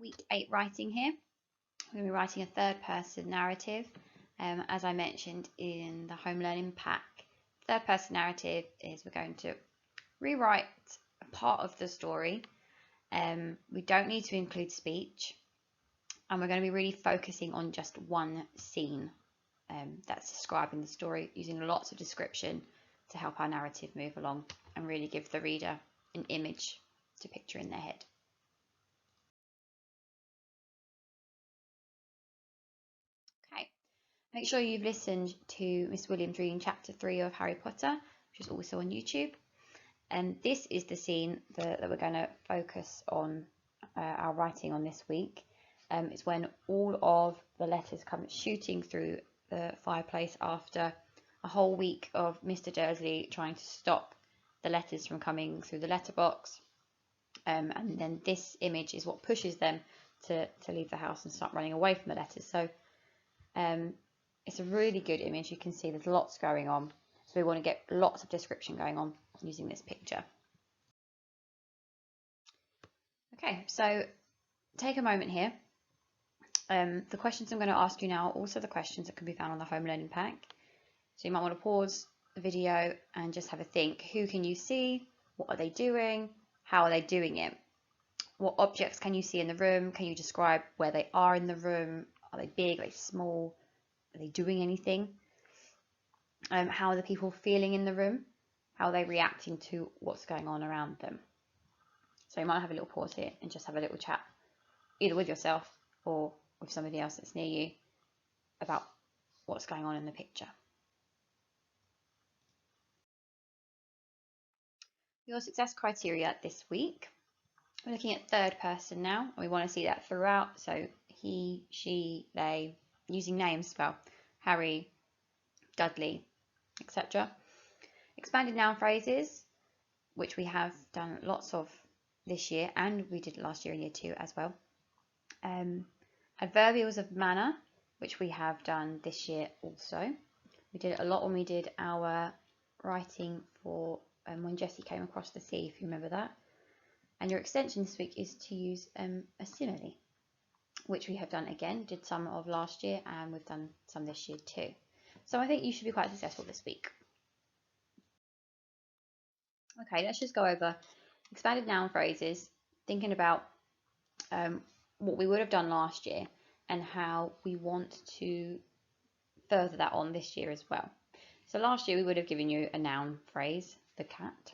week 8 writing here. We're going to be writing a third person narrative. As I mentioned in the home learning pack, third person narrative is we're going to rewrite a part of the story. We don't need to include speech, and we're going to be really focusing on just one scene that's describing the story, using lots of description to help our narrative move along and really give the reader an image to picture in their head. Okay, make sure you've listened to Miss Williams reading chapter 3 of Harry Potter, which is also on YouTube. And this is the scene that we're going to focus on our writing on this week. It's when all of the letters come shooting through the fireplace after a whole week of Mr. Dursley trying to stop the letters from coming through the letterbox. And then this image is what pushes them to leave the house and start running away from the letters. So it's a really good image. You can see there's lots going on. So we want to get lots of description going on using this picture. Okay, so take a moment here. The questions I'm going to ask you now are also the questions that can be found on the home learning pack. So you might want to pause the video and just have a think. Who can you see? What are they doing? How are they doing it? What objects can you see in the room? Can you describe where they are in the room? Are they big? Are they small? Are they doing anything? How are the people feeling in the room? How are they reacting to what's going on around them? So you might have a little pause here and just have a little chat, either with yourself or with somebody else that's near you, about what's going on in the picture. Your success criteria this week. We're looking at third person now, and we want to see that throughout. So he, she, they, using names as well. Harry, Dudley, etc. Expanded noun phrases, which we have done lots of this year, and we did last year in year 2 as well. Adverbials of manner, which we have done this year also. We did it a lot when we did our writing for when Jessie came across the sea, if you remember that. And your extension this week is to use a simile, which we have done again, did some of last year, and we've done some this year too. So I think you should be quite successful this week. Okay, let's just go over expanded noun phrases, thinking about what we would have done last year and how we want to further that on this year as well. So last year we would have given you a noun phrase, the cat,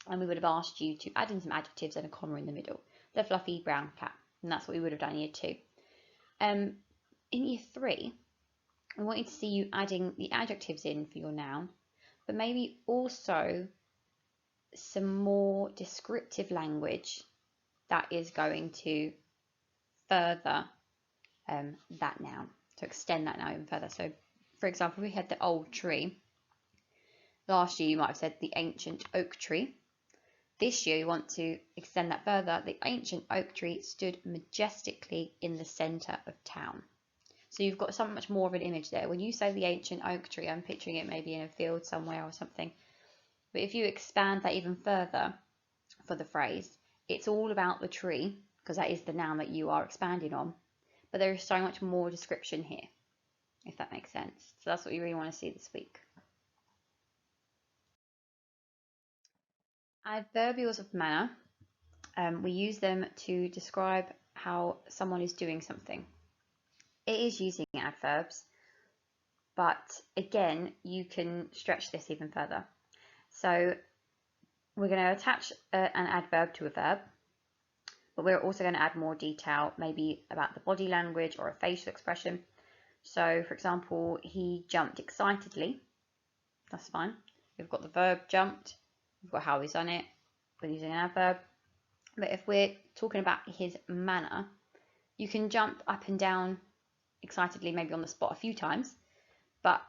and we would have asked you to add in some adjectives and a comma in the middle, the fluffy brown cat, and that's what we would have done in year 2. In year 3, we wanted to see you adding the adjectives in for your noun, but maybe also some more descriptive language that is going to further that noun, to extend that noun even further. So, for example, we had the old tree. Last year, you might have said the ancient oak tree. This year, you want to extend that further. The ancient oak tree stood majestically in the centre of town. So you've got so much more of an image there. When you say the ancient oak tree, I'm picturing it maybe in a field somewhere or something. But if you expand that even further for the phrase, it's all about the tree, because that is the noun that you are expanding on. But there is so much more description here, if that makes sense. So that's what you really want to see this week. Adverbials of manner. We use them to describe how someone is doing something. It is using adverbs, but again, you can stretch this even further. So we're going to attach an adverb to a verb, but we're also going to add more detail, maybe about the body language or a facial expression. So, for example, he jumped excitedly. That's fine. We've got the verb jumped. We've got how he's done it. We're using an adverb. But if we're talking about his manner, you can jump up and down excitedly, maybe on the spot a few times. But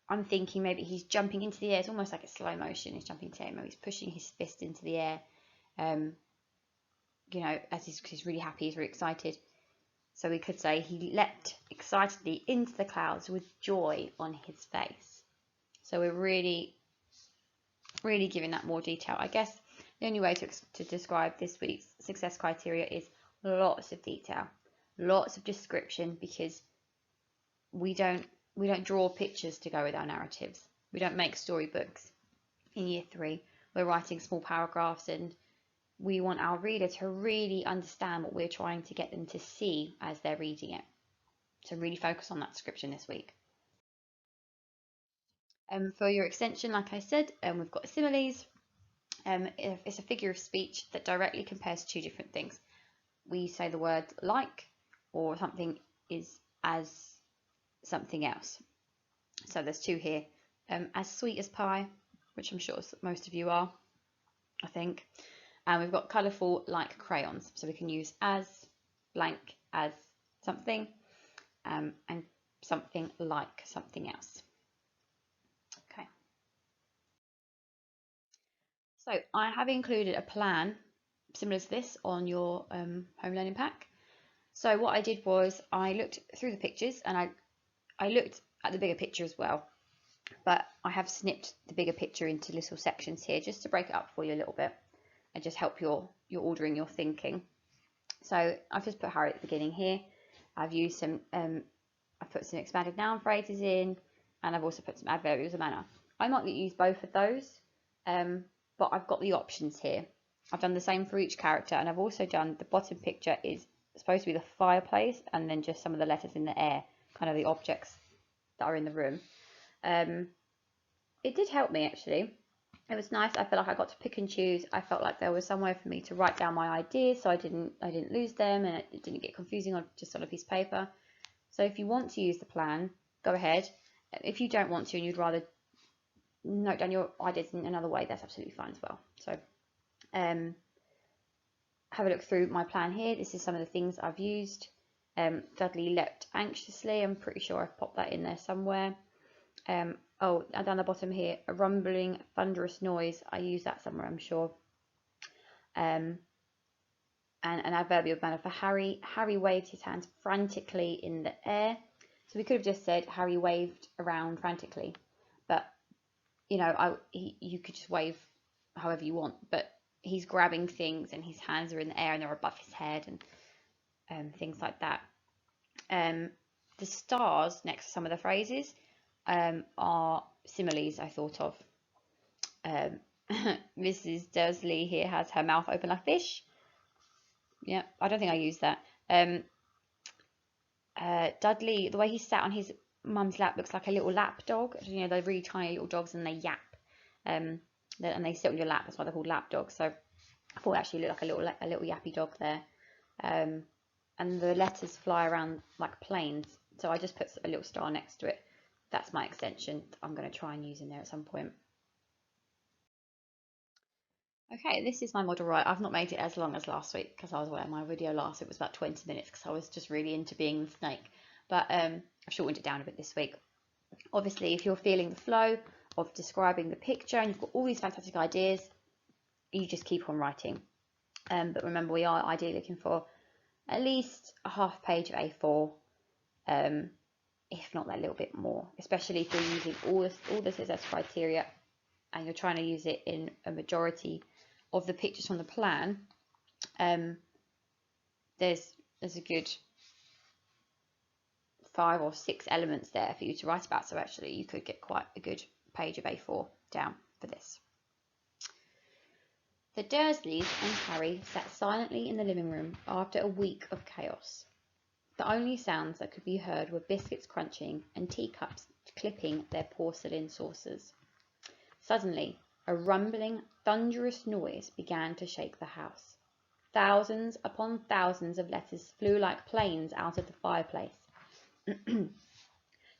I'm thinking maybe he's jumping into the air. It's almost like a slow motion. He's jumping into the air. Maybe he's pushing his fist into the air. You know, as he's really happy, he's really excited. So we could say he leapt excitedly into the clouds with joy on his face. So we're really giving that more detail. I guess the only way to describe this week's success criteria is lots of detail, lots of description, because we don't draw pictures to go with our narratives. We don't make storybooks. In year 3, we're writing small paragraphs, and we want our reader to really understand what we're trying to get them to see as they're reading it. So really focus on that description this week. For your extension, like I said, we've got similes. It's a figure of speech that directly compares two different things. We say the word like, or something is as something else. So there's two here. As sweet as pie, which I'm sure most of you are, I think. And we've got colourful like crayons. So we can use as, blank, as something, and something like something else. Okay. So I have included a plan similar to this on your home learning pack. So what I did was I looked through the pictures, and I looked at the bigger picture as well, but I have snipped the bigger picture into little sections here just to break it up for you a little bit and just help your ordering your thinking. So I've just put Harry at the beginning here. I've used some I've put some expanded noun phrases in, and I've also put some adverbials of manner. I might use both of those, but I've got the options here. I've done the same for each character, and I've also done the bottom picture is supposed to be the fireplace, and then just some of the letters in the air, kind of the objects that are in the room. It did help me actually. It was nice. I felt like I got to pick and choose. I felt like there was somewhere for me to write down my ideas, so I didn't lose them, and it didn't get confusing on just on a piece of paper. So if you want to use the plan, go ahead. If you don't want to and you'd rather note down your ideas in another way, that's absolutely fine as well. So have a look through my plan here. This is some of the things I've used. Dudley leapt anxiously. I'm pretty sure I've popped that in there somewhere. Oh, and down the bottom here, a rumbling, thunderous noise. I use that somewhere, I'm sure. And an adverbial manner for Harry. Harry waved his hands frantically in the air. So we could have just said Harry waved around frantically, but you know, you could just wave however you want. But he's grabbing things, and his hands are in the air, and they're above his head, and things like that. The stars next to some of the phrases are similes I thought of. Mrs. Dursley here has her mouth open like a fish. Yeah, I don't think I used that. Dudley, the way he sat on his mum's lap looks like a little lap dog. You know, they're really tiny little dogs, and they yap. And they sit on your lap. That's why they're called lap dogs. So I thought it actually looked like a little yappy dog there. And the letters fly around like planes. So I just put a little star next to it. That's my extension I'm going to try and use in there at some point. Okay, this is my model right. I've not made it as long as last week because I was away. My video last week was about 20 minutes because I was just really into being the snake. But I've shortened it down a bit this week. Obviously, if you're feeling the flow of describing the picture and you've got all these fantastic ideas, you just keep on writing. But remember, we are ideally looking for at least a half page of A4, if not that little bit more, especially if you're using all the success criteria and you're trying to use it in a majority of the pictures from the plan. There's a good 5 or 6 elements there for you to write about, so actually you could get quite a good page of A4 down for this. The Dursleys and Harry sat silently in the living room after a week of chaos. The only sounds that could be heard were biscuits crunching and teacups clipping their porcelain saucers. Suddenly, a rumbling, thunderous noise began to shake the house. Thousands upon thousands of letters flew like planes out of the fireplace.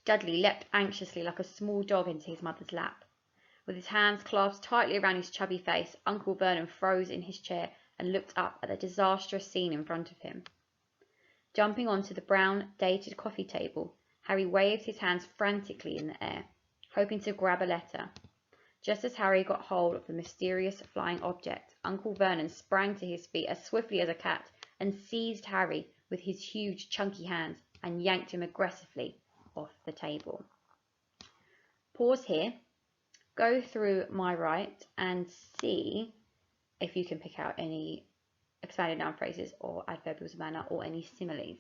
Dudley leapt anxiously like a small dog into his mother's lap. With his hands clasped tightly around his chubby face, Uncle Vernon froze in his chair and looked up at the disastrous scene in front of him. Jumping onto the brown, dated coffee table, Harry waved his hands frantically in the air, hoping to grab a letter. Just as Harry got hold of the mysterious flying object, Uncle Vernon sprang to his feet as swiftly as a cat and seized Harry with his huge, chunky hands and yanked him aggressively off the table. Pause here, go through my right and see if you can pick out any expanded noun phrases or adverbials of manner or any similes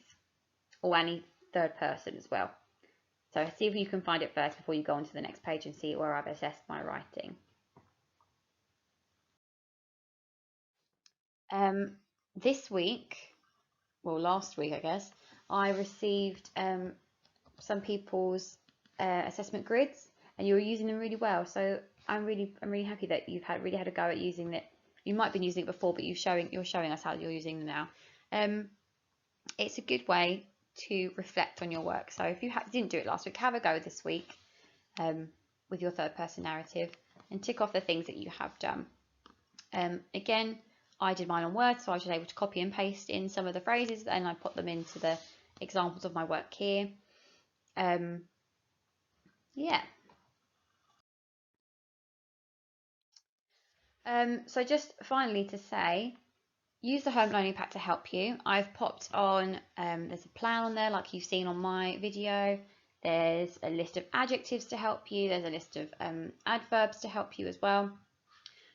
or any third person as well. So see if you can find it first before you go on to the next page and see where I've assessed my writing. This week, well, last week, I guess, I received some people's assessment grids, and you were using them really well. So I'm really happy that you've really had a go at using it. You might have been using it before, but you're showing us how you're using them now. It's a good way to reflect on your work. So if you didn't do it last week, have a go this week with your third person narrative and tick off the things that you have done. Again, I did mine on Word, so I was able to copy and paste in some of the phrases and I put them into the examples of my work here. Yeah. So just finally to say, use the home learning pack to help you. I've popped on, there's a plan on there like you've seen on my video. There's a list of adjectives to help you. There's a list of adverbs to help you as well.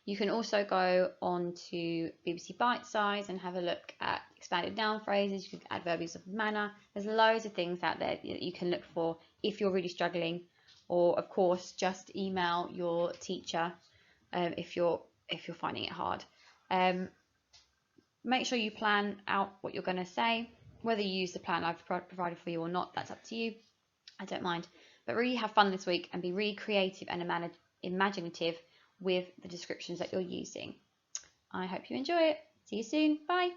You can also go on to BBC Bite Size and have a look at expanded noun phrases, you can adverbials of manner. There's loads of things out there that you can look for if you're really struggling, or of course just email your teacher if you're finding it hard. Make sure you plan out what you're going to say. Whether you use the plan I've provided for you or not, that's up to you. I don't mind. But really have fun this week and be really creative and imaginative with the descriptions that you're using. I hope you enjoy it. See you soon. Bye.